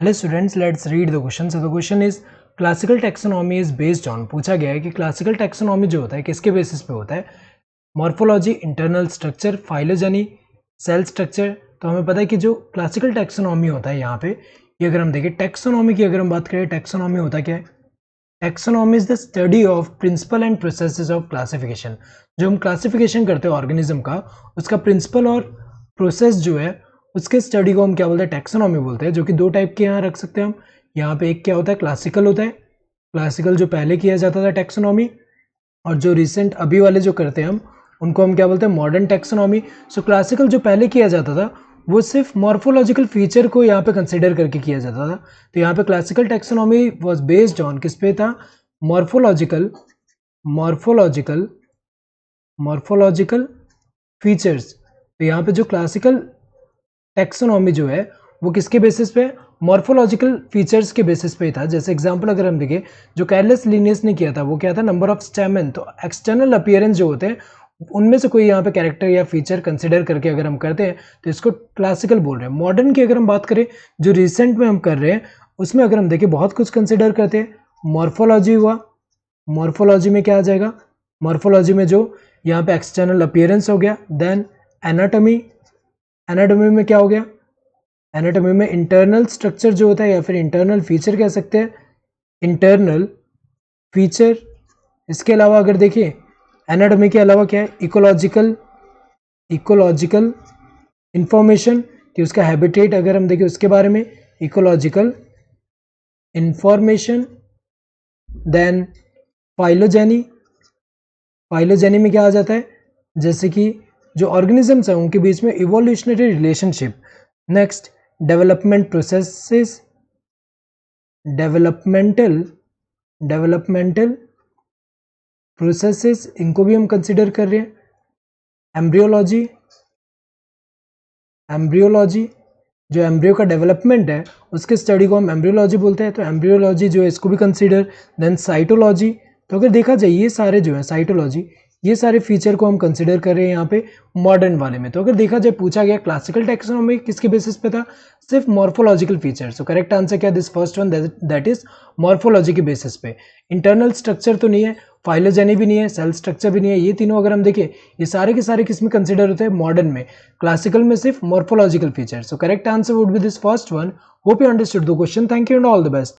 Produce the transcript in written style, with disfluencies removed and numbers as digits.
Hello students, let's read the question. So the question is classical taxonomy is based on. पूछा गया है कि classical taxonomy जो होता है किसके बेसिस पे होता है। Morphology, internal structure, phylogeny, cell structure. तो हमें पता है कि जो क्लासिकल टैक्सोनॉमी होता है यहाँ पे, ये अगर हम देखें टैक्सोनॉमी की अगर हम बात करें, टैक्सोनॉमी होता क्या है? Taxonomy is the study of principle and processes of classification. जो हम क्लासिफिकेशन करते हैं ऑर्गेनिज्म का, उसका प्रिंसिपल और प्रोसेस जो है उसके स्टडी को हम क्या बोलते हैं? टैक्सोनॉमी बोलते हैं। जो कि दो टाइप के यहाँ रख सकते हैं हम। यहाँ पे एक क्या होता है? क्लासिकल होता है। क्लासिकल जो पहले किया जाता था टैक्सोनॉमी, और जो रिसेंट अभी वाले जो करते हैं हम, उनको हम क्या बोलते हैं? Modern taxonomy. सो क्लासिकल जो पहले किया जाता था वो सिर्फ मॉर्फोलॉजिकल फीचर को यहाँ पे कंसिडर करके किया जाता था। तो यहाँ पे classical taxonomy was based on किस पे था? Morphological morphological morphological features. तो यहाँ पे जो क्लासिकल टैक्सोनॉमी जो है वो किसके बेसिस पे? मॉर्फोलॉजिकल फीचर्स के बेसिस पे था। जैसे एग्जांपल अगर हम देखें, जो कैर्लस लिनियस ने किया था वो क्या था? Number of स्टेमन। तो एक्सटर्नल अपीयरेंस जो होते हैं उनमें से कोई यहाँ पे कैरेक्टर या फीचर कंसिडर करके अगर हम करते हैं तो इसको क्लासिकल बोल रहे हैं। मॉडर्न की अगर हम बात करें, जो रिसेंट में हम कर रहे हैं, उसमें अगर हम देखें बहुत कुछ कंसिडर करते हैं। मॉर्फोलॉजी हुआ, मॉर्फोलॉजी में क्या आ जाएगा? मॉर्फोलॉजी में जो यहाँ पे एक्सटर्नल अपीयरेंस हो गया। देन एनाटॉमी, एनाटॉमी में क्या हो गया? एनाटॉमी में इंटरनल स्ट्रक्चर जो होता है, या फिर इंटरनल फीचर कह सकते हैं, इंटरनल फीचर। इसके अलावा अगर देखिए, एनाटॉमी के अलावा क्या है? इकोलॉजिकल, इकोलॉजिकल इंफॉर्मेशन, कि उसका हैबिटेट अगर हम देखें उसके बारे में, ecological information. Then phylogeny, phylogeny में क्या आ जाता है? जैसे कि जो ऑर्गेनिजम्स हैं उनके बीच में evolutionary relationship. Next, development processes, developmental developmental processes, इनको भी हम कंसिडर कर रहे हैं। एम्ब्रियोलॉजी, एम्ब्रियोलॉजी जो एम्ब्रियो का डेवलपमेंट है उसके स्टडी को हम एम्ब्रियोलॉजी बोलते हैं। तो एम्ब्रियोलॉजी जो है इसको भी कंसिडर। Then cytology. तो अगर देखा जाए ये सारे जो है साइटोलॉजी, ये सारे फीचर को हम कंसिडर कर रहे हैं यहाँ पे मॉडर्न वाले में। तो अगर देखा जाए, पूछा गया क्लासिकल टैक्सोनॉमी किसके बेसिस पे था? सिर्फ morphological feature. So correct answer क्या? This first one, that is morphology के बेसिस पे। इंटरनल स्ट्रक्चर तो नहीं है, फाइलोजेनी भी नहीं है, सेल स्ट्रक्चर भी नहीं है। ये तीनों अगर हम देखें, ये सारे के सारे किस में कंसिडर होते हैं? मॉडर्न में। क्लासिकल में सिर्फ morphological feature. So correct answer would be this first one. Hope you understood the question. Thank you and all the best.